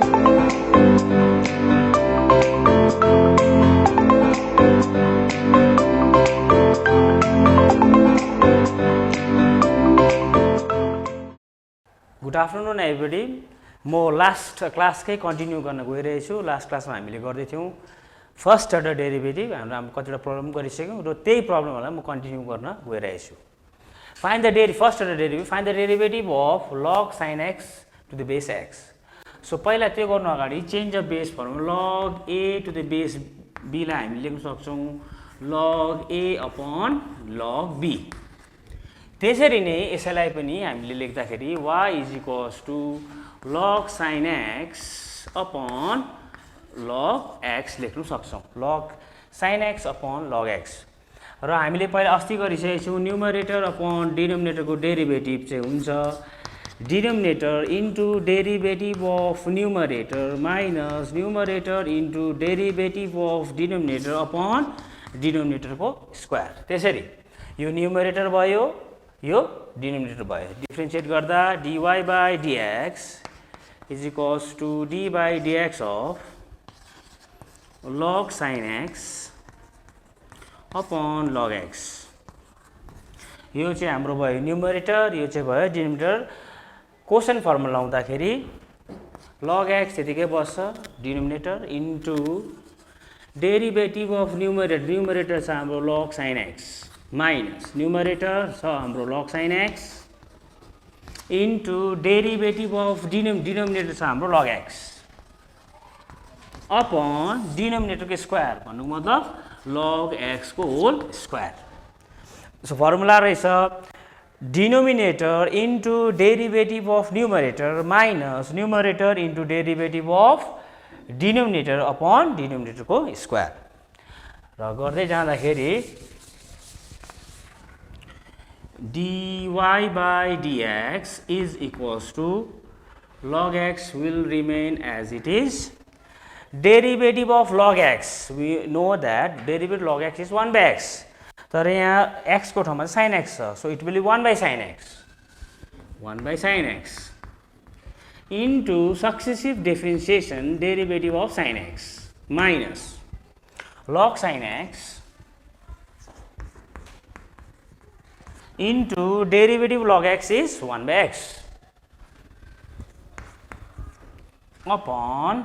Good afternoon everybody. म last क्लासकै continue गर्न गइरहेछु। Last क्लासमा हामीले गर्दै थियौँ फर्स्ट अर्डर डेरिभेटिभ। हामी कतिवटा प्रब्लम गरिसक्यौँ र त्यही प्रब्लमहरूलाई म कन्टिन्यू गर्न गइरहेछु। Find the first order derivative, find the derivative of log sin x to the base x। So पहिला त्यो गर्नु अगाडि change of base formula log a to the base b लाई हामी लेख्न सक्छौँ log a upon log b। त्यसरी नै यसैलाई पनि हामीले लेख्दाखेरि y is equals to log sin x upon log x लेख्न सक्छौँ, log sin x upon log x। र हामीले पहिला अस्ति गरिसकेको छौँ न्युमरेटर अपॉन डिनोमिनेटरको डेरिभेटिभ चाहिँ हुन्छ denominator into derivative of numerator minus numerator into derivative of denominator upon डिनोमिनेटरको स्क्वायर। त्यसरी यो न्युमरेटर भयो, यो डिनोमिनेटर भयो। डिफ्रेन्सिएट गर्दा dy by dx is equals to d by dx of log sin x upon log x। यो चाहिँ हाम्रो भयो न्युमरेटर, यो चाहिँ भयो डिनोमिनेटर। क्वेसन फर्मुला लाउँदाखेरि log x त्यतिकै बस्छ denominator into derivative of numerator, numerator छ हाम्रो log sin x minus numerator छ हाम्रो log sin x into derivative of denominator छ हाम्रो log x अपॉन डिनोमिनेटरको स्क्वायर भन्नुको मतलब log x को होल स्क्वायर। सो फर्मुला रहेछ denominator into derivative of numerator minus numerator into derivative of denominator upon डिनोमिनेटरको स्क्वायर। र गर्दै जाँदाखेरि dy by dx is equals to log x will remain as it is. Derivative of log x, we know that derivative log x is 1 by x. तर यहाँ x को ठाउँमा sin x छ, so it will be 1 by sin x, 1 by sin x into successive differentiation derivative of sin x minus log sin x into derivative log x is 1 by x upon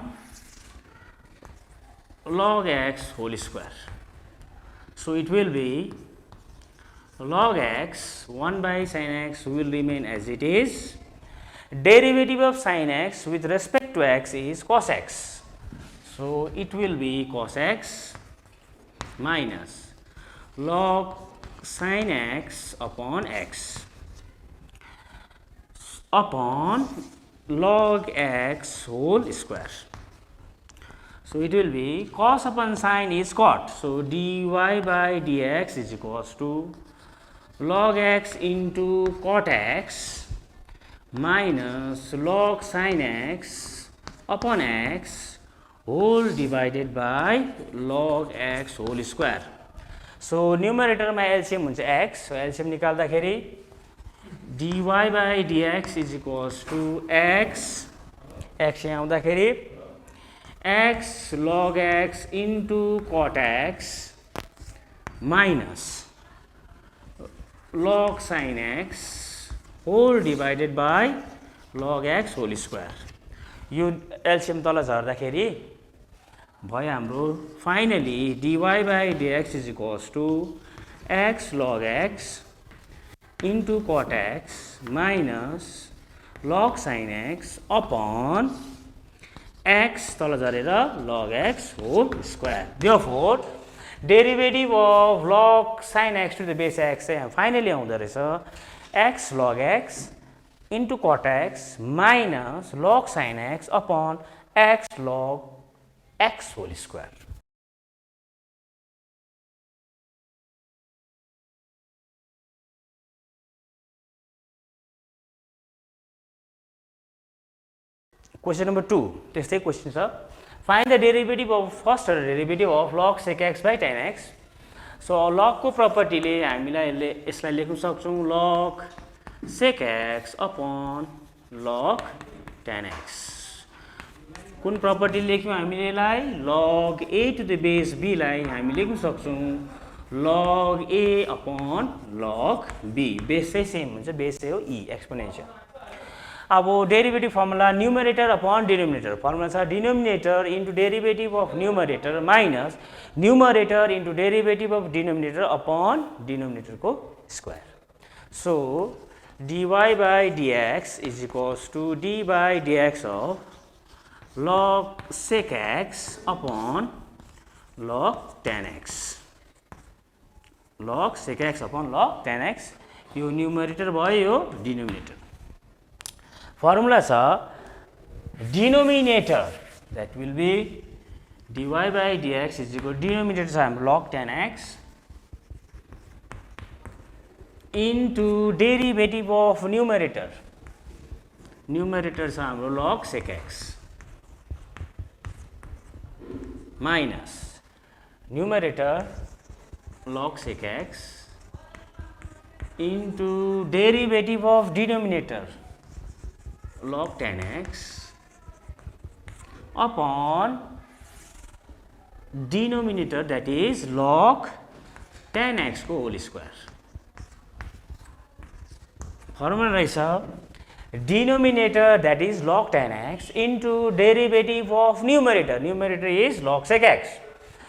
log x whole square. So it will be log x 1 by sin x will remain as it is. Derivative of sin x with respect to x is cos x. So it will be cos x minus log sin x upon x upon log x whole square. So it will be cos upon sin is cot. So dy by dx is equals to log x into cot x minus log sin x upon x whole divided by log x whole square. So numerator मा LCM हुन्छ x, so LCM निकाल्दाखेरि dy by dx is equals to x यहाँ आउँदाखेरि x log x into cot x minus log sin x whole divided by log x whole square. यो LCM तल झर्दाखेरि भयो हाम्रो finally dy by dx is equals to x log x into cot x minus log sin x upon x तल झरेर log x whole square. Therefore derivative of log sin x to the base x चाहिँ finally आउँदो रहेछ x log x into cot x minus log sin x upon x log x whole square. Question number 2. त्यस्तै question छ। Find the derivative of first order derivative of log sec x by tan x. So log को प्रपर्टीले हामीलाई यसलाई लेख्न सक्छौं log sec x upon log tan x. कुन property लेख्यौँ हामीले यसलाई log a to the base b लाई हामी लेख्न सक्छौँ log a upon log b base चाहिँ सेम हुन्छ बेस चाहिँ हो e एक्सपोनेन्शियल अब derivative formula numerator upon denominator formula छ denominator into derivative of numerator minus numerator into derivative of denominator upon डिनोमिनेटरको square so dy by dx is equals to d by dx of log sec x upon log tan x log sec x upon log tan x यो numerator भयो यो denominator formula छ denominator that will be dy by dx is equal denominator छ हाम्रो log tan x into derivative of numerator छ हाम्रो log sec x minus numerator log sec x into derivative of denominator log tan x upon denominator that is log tan x को whole square formula रहेछ denominator that is log tan x into derivative of numerator is log sec x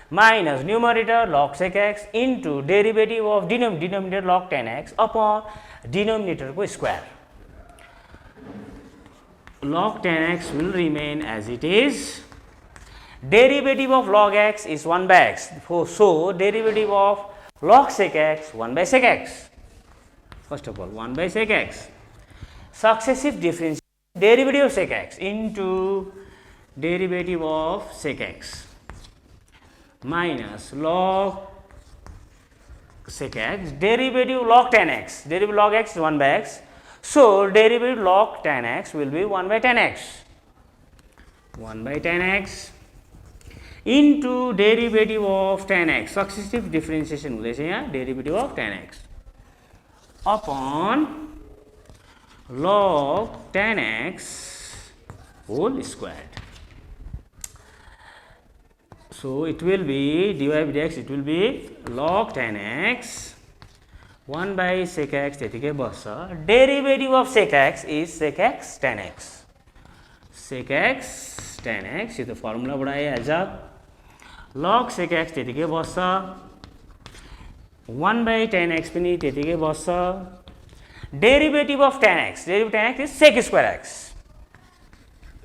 minus numerator log sec x into derivative of denominator log tan x upon denominator को square log tan x will remain as it is derivative of log x is 1 by x so derivative of log sec x 1 by sec x first of all 1 by sec x successive differentiation derivative of sec x into derivative of sec x minus log sec x derivative log tan x derivative log x is 1 by x so derivative log tan x will be 1 by tan x 1 by tan x into derivative of tan x successive differentiation हुँदैछ यहाँ derivative of tan x upon log tan x whole squared. So it will be dy by dx it will be log tan x 1 by sec x त्यतिकै बस्छ derivative of sec x is sec x tan x sec x tan x यो त फर्मुलाबाट आइहाल्छ log sec x त्यतिकै बस्छ 1 by tan x पनि त्यतिकै बस्छ derivative of tan x is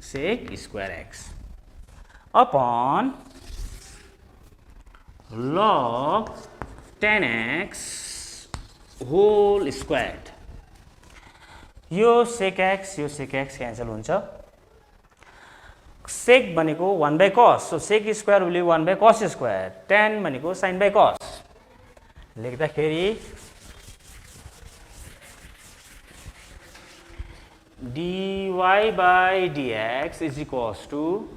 sec square x upon log tan x whole squared यो sec x cancel हुन्छ sec भनेको 1 by cos so sec square will be 1 by cos square tan भनेको sin by cos लेख्दाखेरि dy by dx is equals to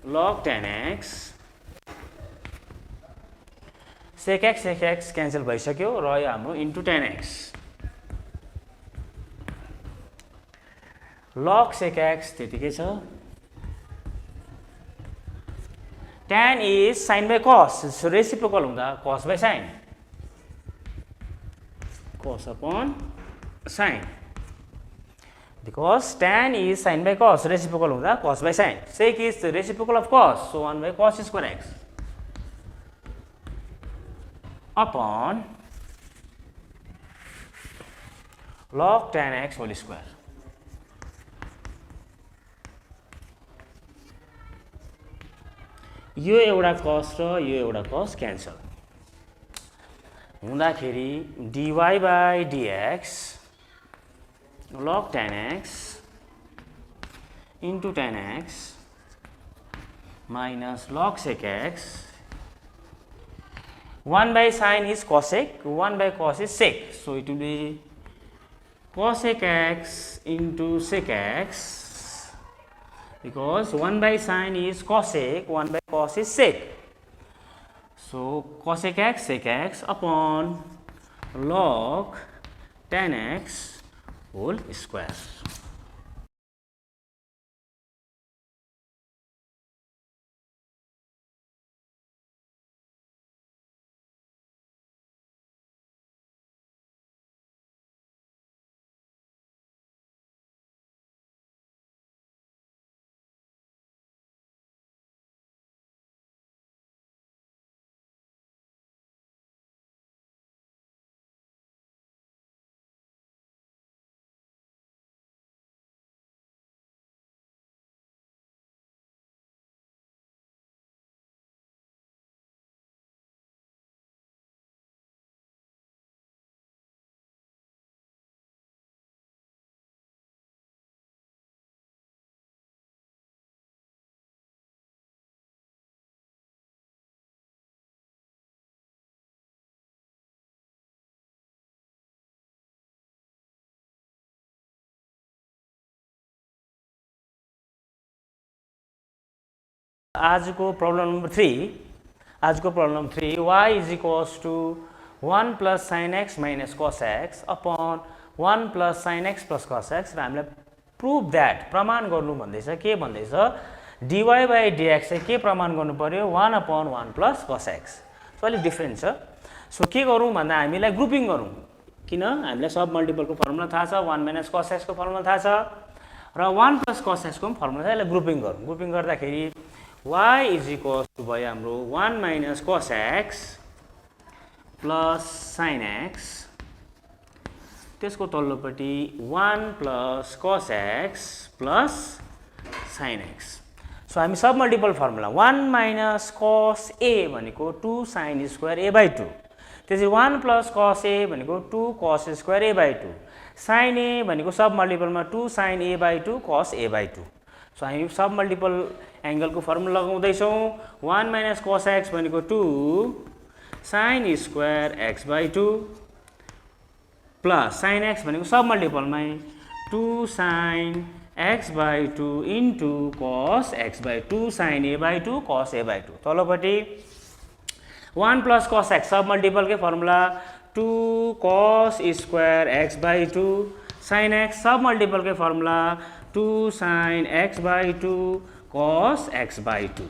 log tan x sec x cancel भइसक्यो र यो हाम्रो into tan x log sec x त्यतिकै छ tan is sin by cos so reciprocal हुँदा cos by sin cos upon sin because tan is sin by cos reciprocal हुँदा cos by sin sec is the reciprocal of cos so 1 by cos square x upon log tan x whole square यो एउटा cos र यो एउटा cos cancel हुँदाखेरि dy by dx log tan x into tan x minus log sec x 1 by sin is cosec 1 by cos is sec so it will be cosec x into sec x because 1 by sin is cosec 1 by cos is sec so cosec x sec x upon log tan x whole square आजको problem number 3 y is equals to 1 plus sine x minus cos x upon 1 plus sine x plus cos x र हामीलाई prove that प्रमाण गर्नु भन्दैछ के भन्दैछ dy by dx चाहिँ के प्रमाण गर्नु पर्यो 1 upon 1 plus cos x so अलिक डिफ्रेन्ट छ सो के गरौँ भन्दा हामीलाई ग्रुपिङ गरौँ किन हामीलाई सब मल्टिपलको फर्मुला थाहा छ 1 माइनस कस एक्सको फर्मुला थाहा छ र 1 प्लस कस एक्सको पनि फर्मुला छ यसलाई ग्रुपिङ गरौँ ग्रुपिङ गर्दाखेरि y इज इक्वल्स टू भयो हाम्रो 1 minus cos x plus sine x त्यसको तल्लोपट्टि 1 plus cos x plus sine x so हामी सब मल्टिपल फर्मुला 1 माइनस कस ए भनेको 2 साइन स्क्वायर ए बाई 2 त्यसै 1 प्लस कस ए भनेको 2 cos square A by 2 sine A भनेको sub मल्टिपलमा 2 sine A by 2 cos A by 2 so हामी sub multiple एङ्गलको formula लगाउँदैछौँ 1 minus cos x भनेको 2 sine square x by 2 plus sine x भनेको sub मल्टिपलमै 2 sine x by 2 into cos x by 2 sine A by 2 cos A by 2 तल्लोपट्टि 1 plus cos x sub मल्टिपलकै formula 2 cos square x by 2 sine x sub मल्टिपलकै formula 2 sine x by 2 cos x by 2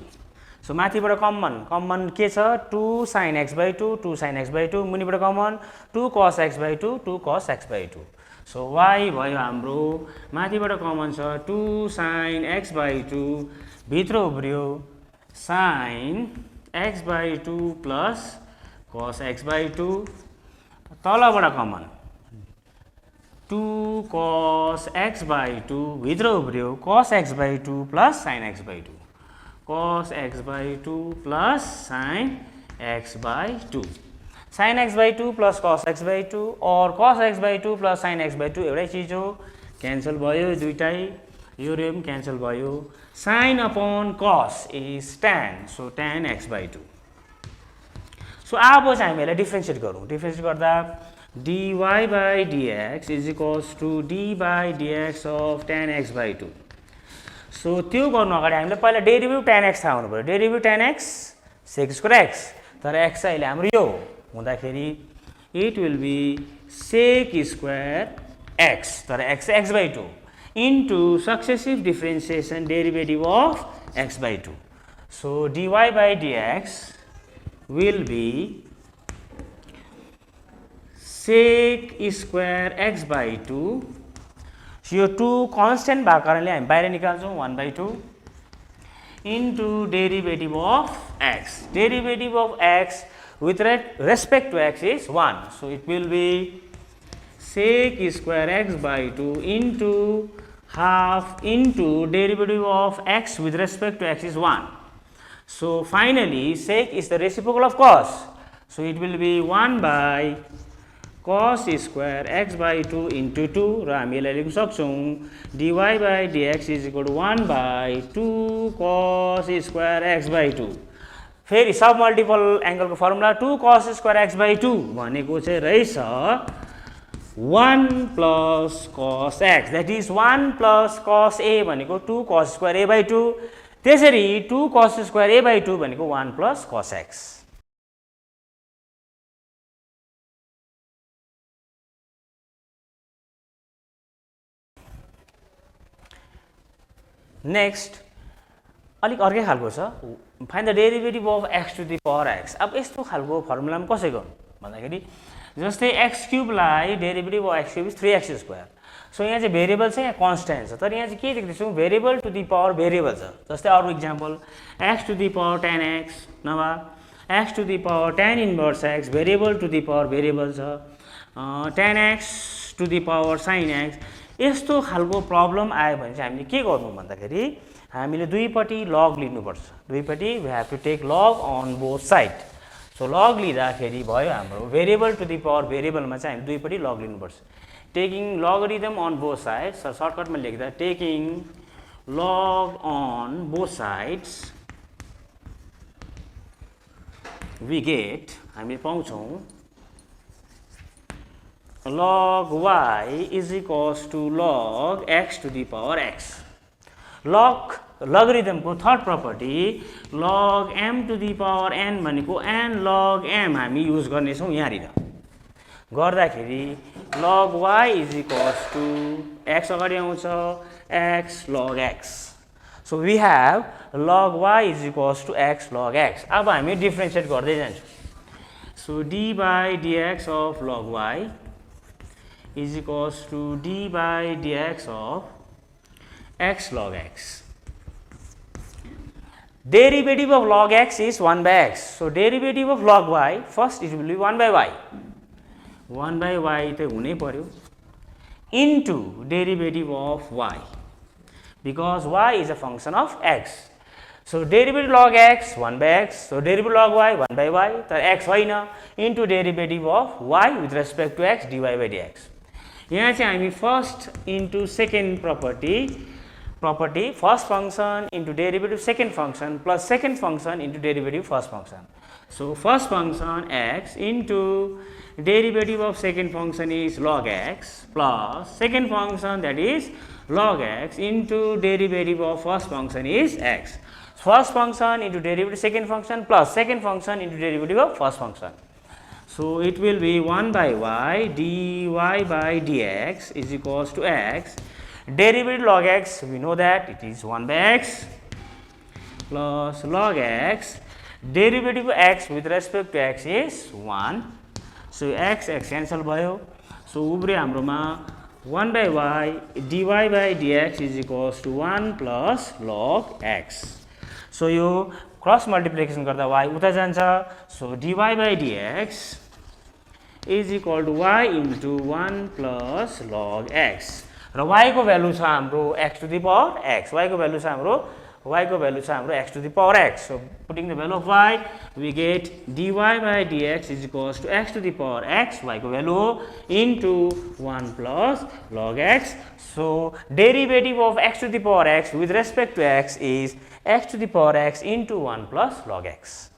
so माथिबाट common के छ 2 sine x by 2 2 sine x by 2 मुनिबाट common 2 cos x by 2 2 cos x by 2 so y भयो हाम्रो माथिबाट common छ 2 sine x by 2 भित्र उब्रियो sine x by 2 plus cos x by 2 तलबाट कमन 2 कस एक्स बाई 2 भित्र उब्रियो cos x by 2 plus sine x by 2 cos x by 2 plus sine x by 2 sine x by 2 plus cos x by 2 और cos x by 2 plus sine x by 2 एउटै चिज हो cancel भयो दुईटै यो रे पनि क्यान्सल भयो साइन अपन कस is tan so tan x by 2 so अब चाहिँ हामी यसलाई डिफ्रेन्सिएट गरौँ डिफ्रेन्सिएट गर्दा dy by dx is equals to d by dx of tan x by 2 so त्यो गर्नु अगाडि हामीले पहिला डेरिभेटिभ tan x थाहा हुनु पर्यो derivative tan x sec square x तर x अहिले हाम्रो यो हुँदाखेरि it will be sec square x तर x x by 2 into successive differentiation derivative of x by 2 so dy by dx will be sec square x by 2 यो 2 constant भएको कारणले हामी बाहिर निकाल्छौँ 1 by 2 into derivative of x derivative of x with respect to x is 1 so it will be sec square x by 2 into half into derivative of x with respect to x is 1 so finally sec is the reciprocal of cos so it will be 1 by cos square x by 2 into 2 र हामी यसलाई लेख्न सक्छौँ dy by dx is equal to 1 by 2 cos square x by 2 फेरि sub multiple एङ्गलको formula 2 cos square x by 2 भनेको चाहिँ रहेछ 1 plus cos x that is 1 plus cos a भनेको 2 cos स्क्वायर a by 2 त्यसरी 2 cos स्क्वायर a by 2 भनेको 1 plus cos x next अलिक अर्कै खालको छ find the derivative of x to the power x अब यस्तो खालको फर्मुलामा कसरी गर्नु भन्दाखेरि जस्तै x क्युबलाई derivative of x cube is 3x square so यहाँ चाहिँ भेरिएबल चाहिँ यहाँ कन्स्ट्यान्ट छ तर यहाँ चाहिँ के देख्दैछौँ variable to the power variable छ जस्तै अरू example x to the power tan x नभए x to the power tan inverse x variable to the power variable छ tan x to the power sin x यस्तो खालको problem आयो भने चाहिँ हामीले के गर्नु भन्दाखेरि हामीले दुईपट्टि लग लिनुपर्छ दुईपट्टि we have to take log on both side so log लिँदाखेरि भयो हाम्रो भेरिएबल टु द पावर भेरिएबलमा चाहिँ हामी दुईपट्टि लग लिनुपर्छ taking logarithm on both sides सर्टकटमा लेख्दा taking log on both sides we get हामीले पाउँछौँ log y is equals to log x to the power x log लगरिदमको third property log m to the power n भनेको n log m हामी use गर्नेछौँ यहाँनिर गर्दाखेरि log y is equals to x अगाडि आउँछ x log x. So we have log y is equals to x log x. अब हामी differentiate गर्दै जान्छौँ. So d by dx of log y is equals to d by dx of x log x. Derivative of log x is 1 by x. So derivative of log y, first it will be 1 by y. 1 by y त हुनै पर्यो into derivative of y, because y is a function of x. So derivative log x 1 by x. So derivative log y 1 by y. तर x होइन into derivative of y with respect to x dy by dx. यहाँ चाहिँ हामी first into second property first function into derivative second function plus second function into derivative first function. So first function x into derivative of second function is log x plus second function that is log x into derivative of first function is x. First function into derivative second function plus second function into derivative of first function. So it will be 1 by y dy by dx is equals to x. Derivative log x, we know that it is 1 by x plus log x. Derivative of x with respect to x is 1. So x cancel भयो. So उब्रियो हाम्रोमा 1 by y dy by dx is equals to 1 plus log x. So यो cross multiplication गर्दा y उता जान्छ. So dy by dx is equal to y into 1 plus log x. र y को value छ हाम्रो x to the power x. y को value छ हाम्रो x to the power x. So putting the value of y, we get dy by dx is equals to x to the power x, y को value into 1 plus log x. So derivative of x to the power x with respect to x is x to the power x into 1 plus log x.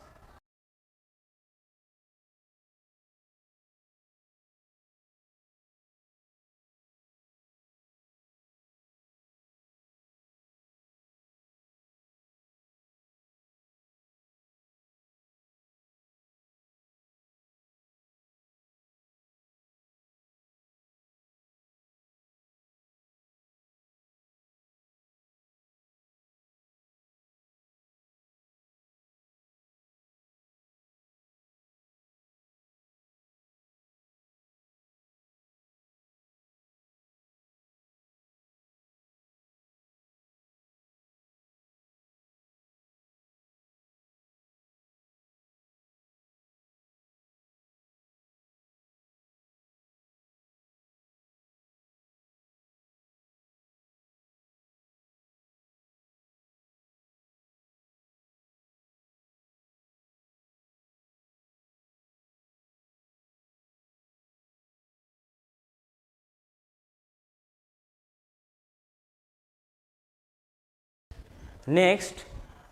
Next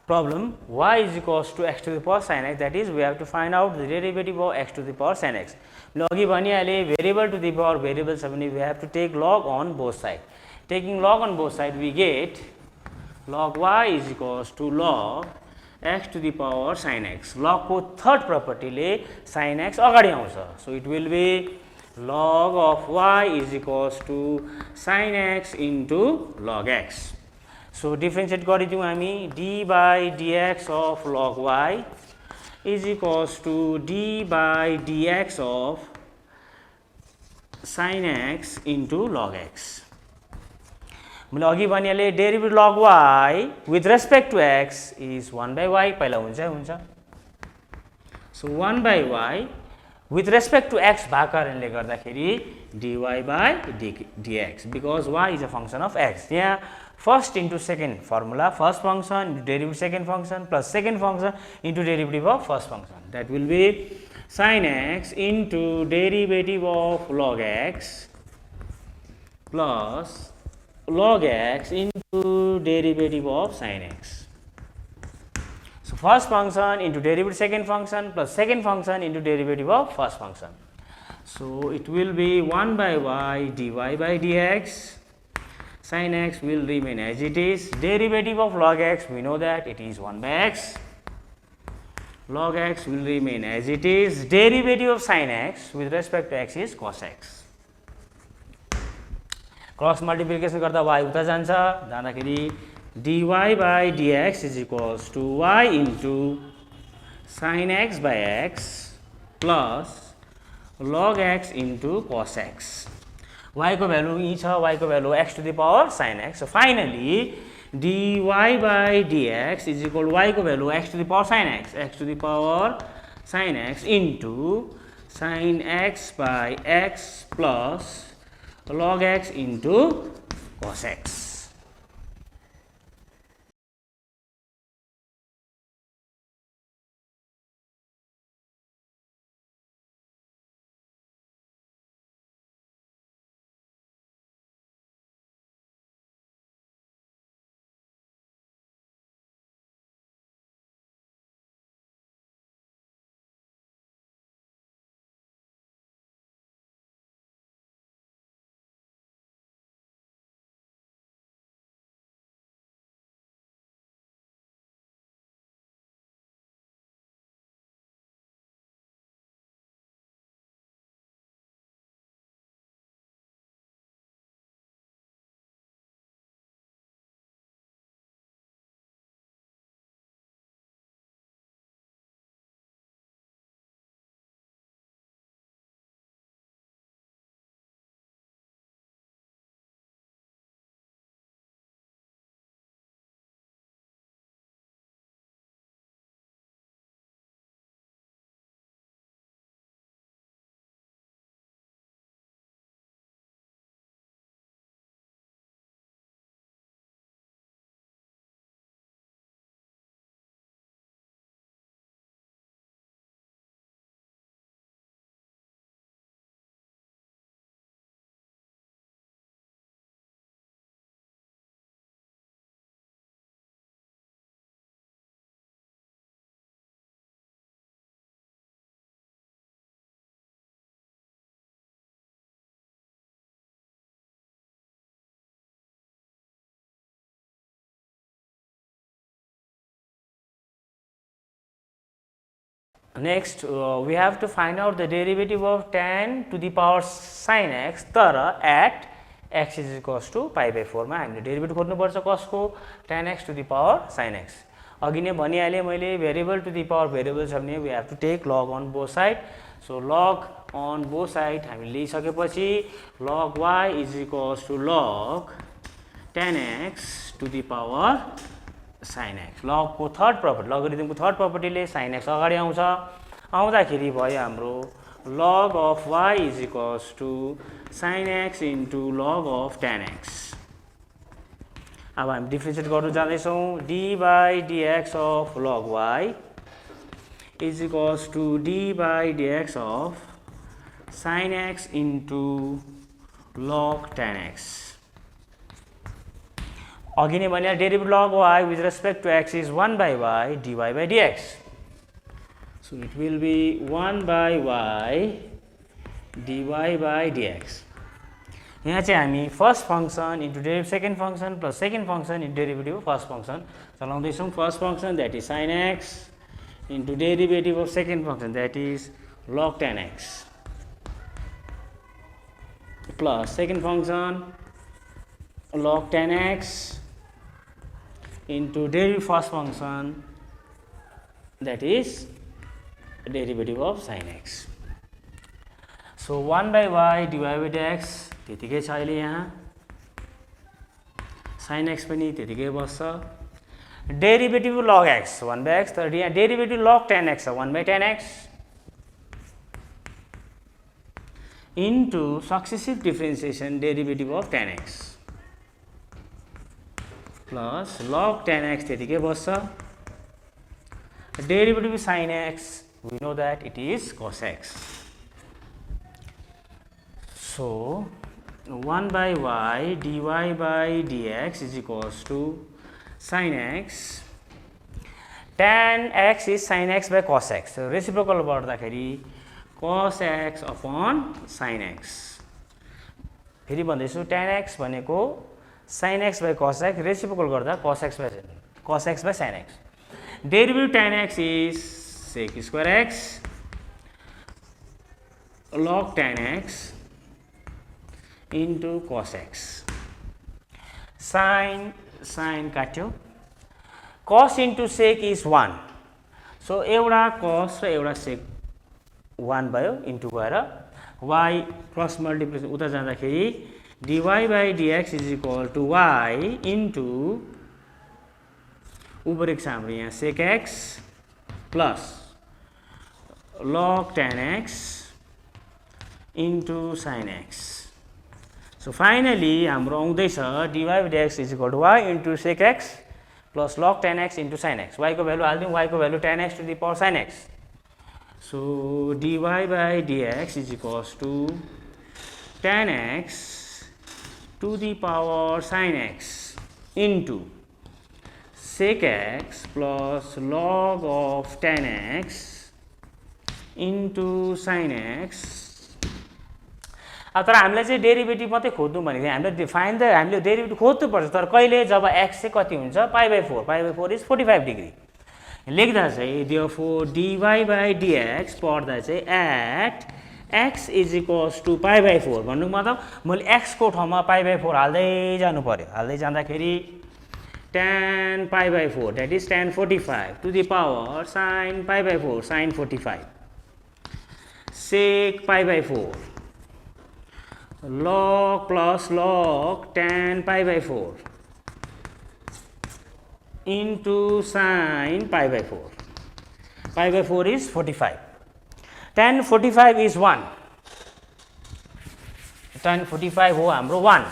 problem, y is equals to x to the power sin x, that is we have to find out the derivative of x to the power sin x. अघि भनिहालेँ variable to the power variable छ भने we have to take log on both sides. Taking log on both sides, we get log y is equals to log x to the power sin x. log को third property ले sin x अगाडि आउँछ. So it will be log of y is equals to sin x into log x. So differentiate गरिदिउँ हामी, d by dx of log y is equals to d by dx of sin x into log x. मैले अघि भनिहालेँ derivative log y with respect to x is 1 by y, पहिला हुन्छ. So 1 by y with respect to x भएको कारणले गर्दाखेरि dy by dx, because y is a function of x. यहाँ first into second formula, first function into derivative second function plus second function into derivative of first function, that will be sin x into derivative of log x plus log x into derivative of sin x. So first function into derivative second function plus second function into derivative of first function. So it will be 1 by y dy by dx sin x will remain as it is. Derivative of log x, we know that it is 1 by x. Log x will remain as it is. Derivative of sin x with respect to x is cos x. Cross multiplication गर्दा y उता जान्छ, जाँदाखेरि dy by dx is equals to y into sin x by x plus log x into cos x. Y को value e छ, y को value x to the power sin x. So finally dy by dx is equal to y को value x to the power sin x, x to the power sin x into sin x by x plus log x into cos x. Next, we have to find out the derivative of tan to the power sin x तर at x is equals to pi by 4 मा हामीले derivative खोज्नुपर्छ कसको tan x to the power sin x. अघि नै भनिहालेँ मैले variable to the power variable छ भने we have to take log on both side. So log on both side हामीले लिइसकेपछि log y is equals to log tan x to the power sin x. log को third property, लगरिथमको third प्रपर्टीले sin x अगाडि आउँछ, आउँदाखेरि भयो हाम्रो log of y is equals to sin x into log of tan x. अब हामी डिफ्रेन्सिएट गर्नु जाँदैछौँ. d by dx of log y is equals to d by dx of sin x into log tan x. अघि नै भने derivative log y with respect to x is 1 by y dy by dx. So it will be 1 by y dy by dx. यहाँ चाहिँ हामी first function into derivative second function plus second function into derivative first function चलाउँदैछौँ. First function that is sin x into derivative of second function that is log tan x plus second function log tan x into derivative first function that is derivative of sin x. So 1 by y dy by dx त्यतिकै छ अहिले यहाँ, sin x पनि त्यतिकै बस्छ. Derivative log x 1 by x तर यहाँ derivative log tan x 1 by tan x into successive differentiation derivative of tan x plus log tan x त्यतिकै बस्छ. Derivative sin x we know that it is cos x. So 1 by y dy by dx is equals to sin x. Tan x is sin x by cos x. So reciprocal गर्दाखेरि cos x upon sin x. फेरि भन्दैछु tan x भनेको sin x by cos x reciprocal गर्दा cos x by sin x. Derivative tan x is sec square x log tan x into cos x. Sin काट्यो. Cos into sec is 1. So एउटा cos र एउटा sec 1 भयो into गएर y cross multiplication उता जाँदाखेरि dy by dx is equal to y into उबरेको छ हाम्रो यहाँ sec x plus log tan x into sin x. So finally हाम्रो आउँदैछ dy by dx is equal to y into sec x plus log tan x into sin x. y को value हाल्दिउँ, y को value tan x to the power sin x. So dy by dx is equals to tan x to the power sin x into sec x plus log of tan x into sin x. अब तर हामीलाई चाहिँ derivative मात्रै खोज्नु भनेको हामीले हामीले derivative खोज्नु पर्छ तर कहिले जब x चाहिँ कति हुन्छ π/4 इज 45 डिग्री लेख्दा चाहिँ therefore dy by dx पढ्दा चाहिँ at x is equals to π/4 भन्नुको मतलब मैले x को ठाउँमा π/4 हाल्दै जानु पर्यो. हाल्दै जाँदाखेरि tan π/4 that is tan 45 to the power sin π/4 sin 45 sec π/4 log plus log tan π/4 into sin π/4. π/4 is 45. Tan 45 is 1. Tan 45 हो हाम्रो 1.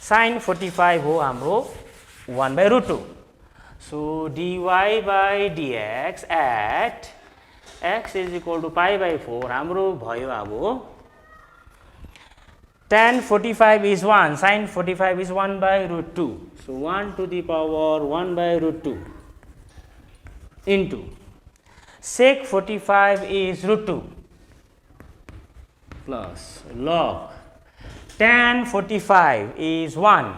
Sin 45 हो हाम्रो 1/√2. So dy by dx at x is equal to π/4 हाम्रो भयो अब tan 45 is 1, sin 45 is 1/√2. So 1 to the power 1/√2 into sec 45 is √2 plus log tan 45 is 1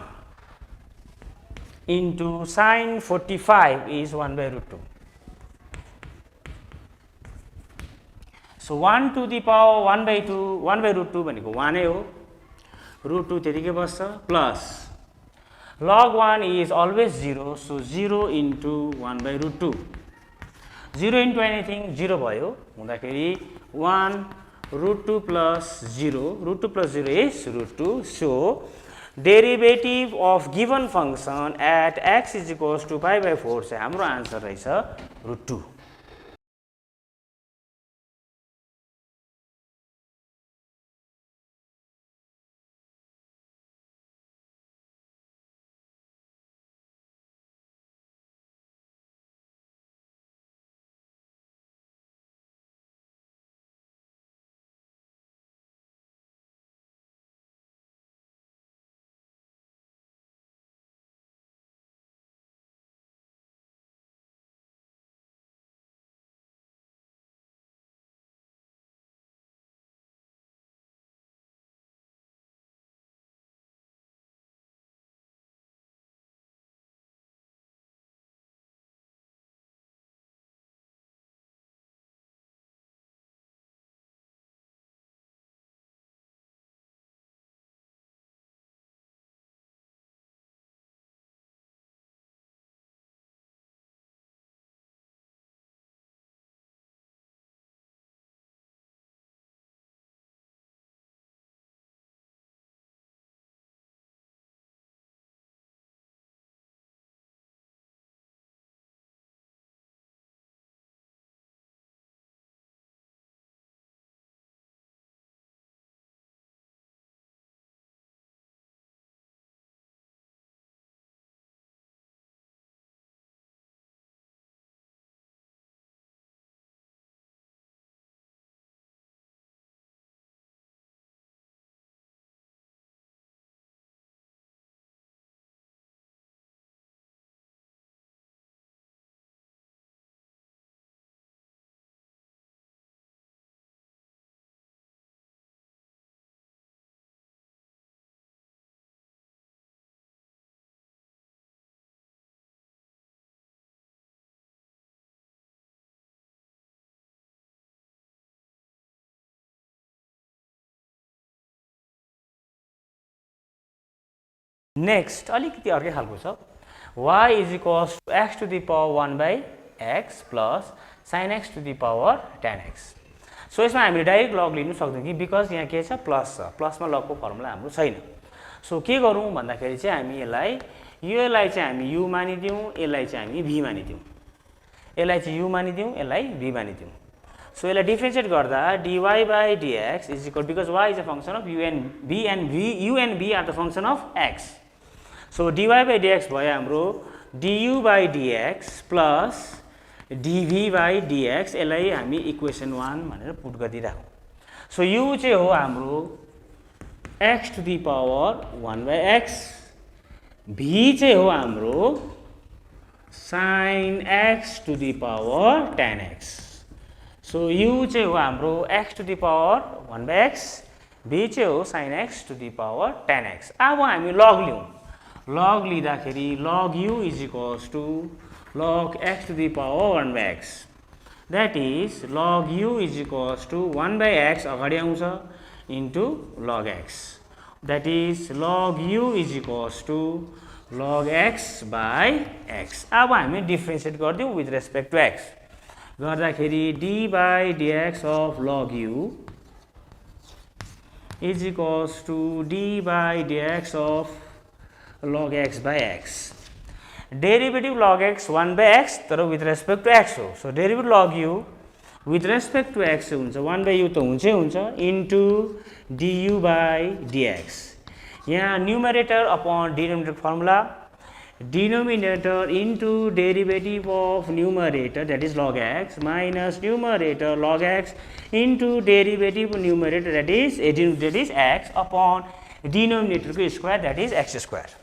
into sin 45 is 1/√2. So 1 to the power 1/2 भनेको 1 नै हो. √2 त्यतिकै बस्छ plus log 1 is always 0 so 0 into 1/√2. 0 into anything 0 भयो हुँदाखेरि 1 √2 plus 0 √2 plus 0 is √2. So derivative of given function at x is equals to π/4 चाहिँ हाम्रो answer रहेछ √2. नेक्स्ट अलिकति अर्कै खालको छ y is equals to x to the power 1 by x plus sin x to the power tan x। So यसमा हामीले direct लग लिनु सक्दैनौँ कि बिकज यहाँ के छ प्लस छ, प्लसमा लगको फर्मुला हाम्रो छैन। सो के गरौँ भन्दाखेरि चाहिँ हामी यसलाई चाहिँ हामी u मानिदिउँ, यसलाई चाहिँ हामी v मानिदिउँ, यसलाई चाहिँ u मानिदिउँ, यसलाई v मानिदिउँ। सो यसलाई डिफ्रेन्सिएट गर्दा dy by dx is equal because y is a function of u and v are the function of x। So dy by dx भयो हाम्रो du by dx plus dv by dx, यसलाई हामी equation 1 भनेर put गरिदिइराखौँ। So u चाहिँ हो हाम्रो x to the power 1 by x, v चाहिँ हो हाम्रो sin x to the power tan x। So u चाहिँ हो हाम्रो x to the power 1 by x, v चाहिँ हो sin x to the power tan x। अब हामी लग लिउँ, लग लिँदाखेरि log u is equals to log x to the power 1 by x, that is log u is equals to 1 by x अगाडि आउँछ into log x, that is log u is equals to log x by x। अब हामी differentiate गरिदिउँ with respect to x, गर्दाखेरि d by dx of log u is equals to d by dx of log x by x। Derivative log x 1 by x तर with respect to x हो। So derivative log u with respect to x हुन्छ 1 by u त हुन्छै हुन्छ into du by dx। यहाँ numerator upon denominator formula, denominator into derivative of numerator that is log x minus numerator log x into derivative numerator that is x upon डिनोमिनेटरको square that is x square.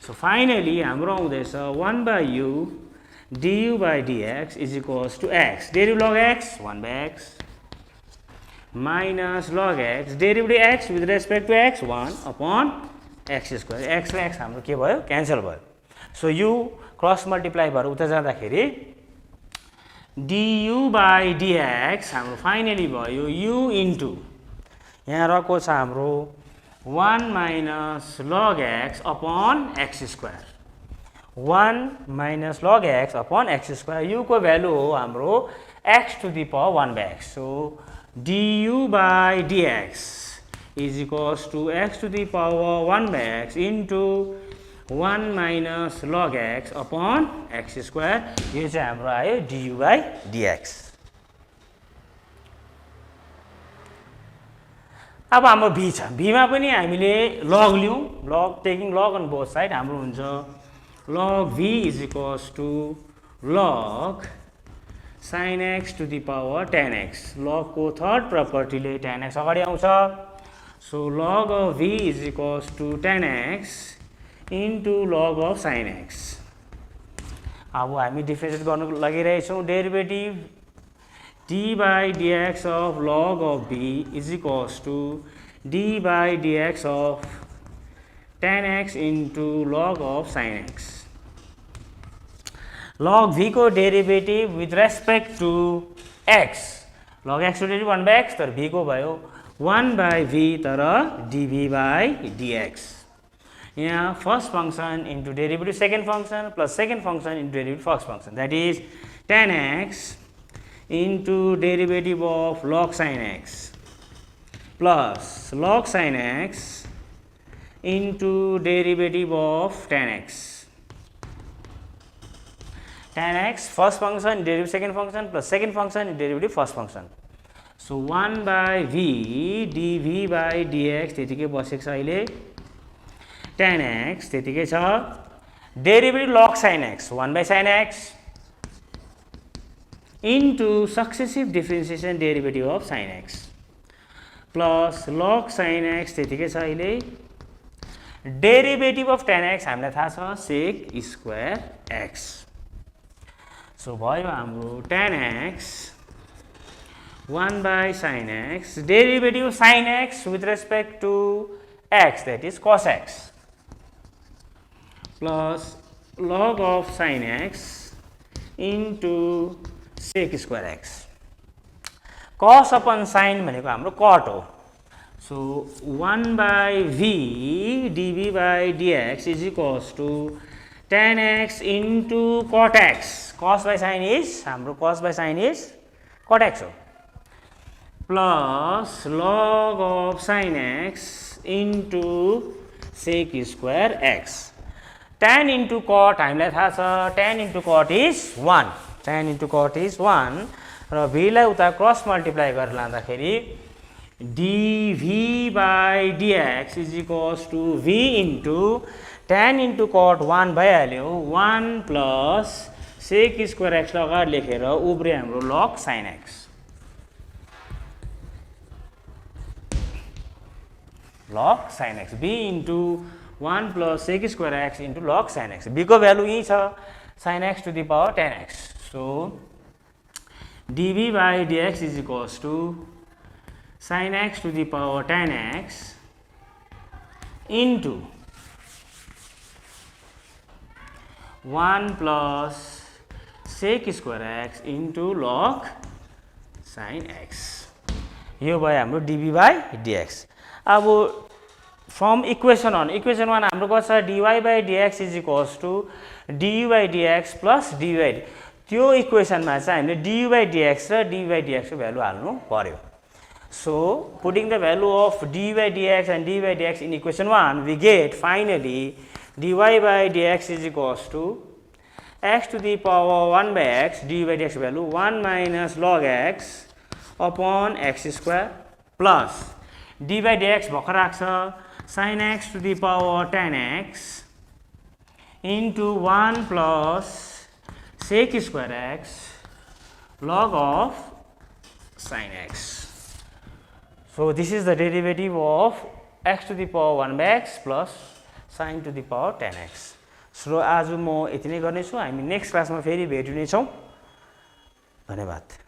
So finally हाम्रो आउँदैछ 1 by u du by dx is equals to x, derivative log x 1 by x minus log x derivative x with respect to x 1 upon x square, x र x हाम्रो के भयो cancel भयो। So u cross multiply भएर उता जाँदाखेरि du by dx हाम्रो finally भयो u इन्टु यहाँ रहेको छ हाम्रो 1 minus log x upon x square, 1 minus log x upon x square, u को भ्यालु हो हाम्रो x to the power 1 by x। So du by dx is equals to x to the power 1 by x into 1 minus log x upon x square, यो चाहिँ हाम्रो आयो du by dx। अब हाम्रो v छ, v मा पनि हामीले log लिउँ, log taking log on both side हाम्रो हुन्छ log v is equals to log sin x to the power tan x, log को थर्ड प्रपर्टीले tan x अगाडि आउँछ। So log of v is equals to tan x into log of sin x। अब हामी differentiate गर्न लागिरहेछौँ, derivative d by dx of log of b is equals to d by dx of tan x into log of sin x। log v को derivative with respect to x, log x को derivative 1 by x तर v को भयो 1 by v तर dv by dx। यहाँ first function into derivative second function plus second function into derivative first function that is tan x into derivative of log sin x plus log sin x into derivative of tan x, tan x first function derivative second function plus second function derivative first function। so 1 by v dv by dx त्यतिकै बसेको छ अहिले, tan x त्यतिकै छ, derivative log sin x 1 by sin x into successive differentiation derivative of sin x plus log sin x त्यतिकै छ अहिले, derivative of tan x हामीलाई थाहा छ sec स्क्वायर x। सो भयो हाम्रो tan x 1 by sin x, derivative sin x with respect to x that is cos x plus log of sin x into sec square x। cos upon sin भनेको हाम्रो cut हो। So 1 by v dv by dx is equals to tan x into cot x. Cos by sin is हाम्रो cos by sin is cot x हो, plus log of sin x into sec square x. Tan into cot हामीलाई थाहा छ, tan into cot is 1, tan into cot is 1 र v लाई उता cross multiply गरेर लाँदाखेरि dv by dx is equals to v into tan into cot 1 भइहाल्यो, 1 plus sec square x लगाएर लेखेर उब्रे हाम्रो log sin x, log sin x, b into 1 plus sec square x into log sin x. b को value यही छ, sin x to the power tan x. So dv by dx is equals to sin x to the power tan x into 1 plus sec square x into log sin x. यो भयो हाम्रो dv by dx. अब from equation 1 हाम्रो कस्तो छ, dy by dx is equals to du by dx plus dy by dx. त्यो इक्वेसनमा चाहिँ हामीले du by dx र dy by dx को भ्यालु हाल्नु पर्यो. So putting the value of du by dx and dy by dx in equation 1, we get finally dy by dx is equals to x to the power 1 by x, dy by dx value 1 minus log x upon x square plus dy by dx भर्खर आएको छ, sin x to the power tan x into 1 plus sec square x log of sin x. So this is the derivative of x to the power 1 by x plus sin to the power tan x. So आज म यति नै गर्नेछु, हामी next क्लासमा फेरि भेट्ने छौं. धन्यवाद.